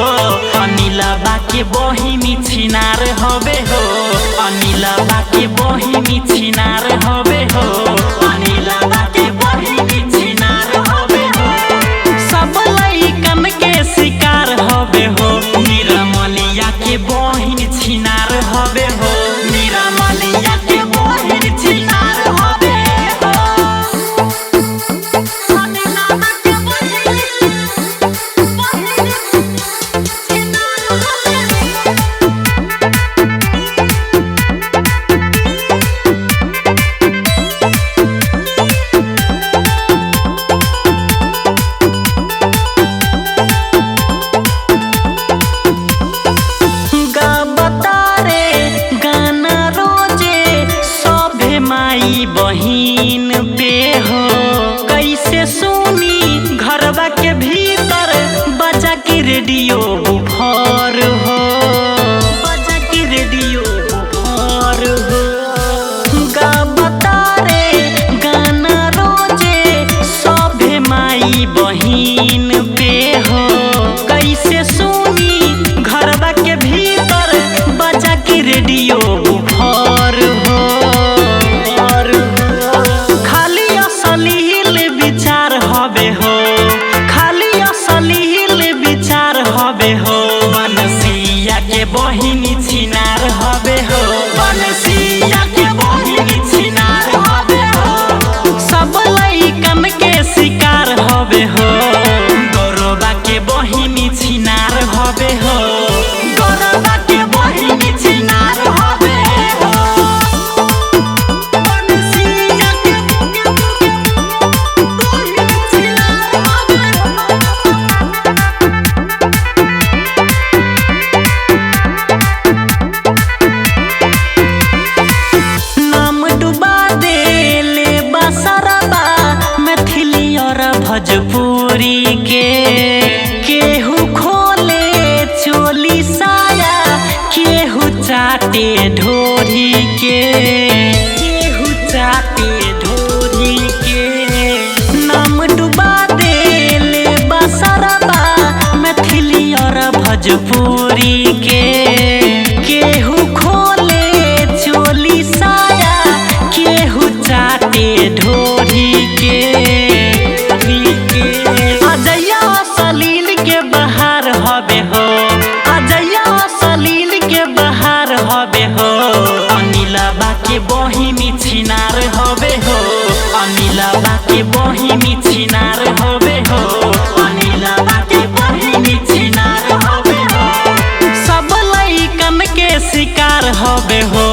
अनिलवा के बहिनी छिनार हबे हो, अनिलवा के बहिनी छिनार हबे हो, अनिलवा के बहिनी छिनार हबे हो। सब लइकन के शिकार हबे हो, निरमलिया के बहिनी छिनार हबे हो, निरमलिया के बहिनी छिनार हबे हो। अनिलवा के बहिनी बहिन पे हो कैसे सुनी घरवा के भीतर बजा के रेडियो बुफर हो, बजा के रेडियो बुफर हो। गा बता रे गाना रोजे सभे माई बहिन पे हो कैसे सुनी घरवा के भीतर बजा के रेडियो बुफर हो। हबे हो खाली असलील विचार हबे हो, बनसिया के बहिनी छिनार हबे हो, बनसिया के बहिनी छिनार हबे हो। सब लइकन के शिकार हबे हो, गौरवा के बहिनी छिनार हबे हो, गौरवा के बहिनी छिनार हबे हो। भोजपुरी के केहू खोले चोली साया, केहू चाटे ढोरी के, केहू चाटे ढोरी के। नाम डुबा देले बसरबा मैथिली और भोजपुरी के, केहू खोले चोली साया, केहू चाटे ढोरी के। हबे हो अजया सलील के बहार हबे हो, अनिलवा के बहिनी छिनार हबे हो, अनिलवा के बहिनी छिनार हबे हो, अनिलवा के बहिनी छिनार हबे हो। सब लइकन के शिकार हबे हो,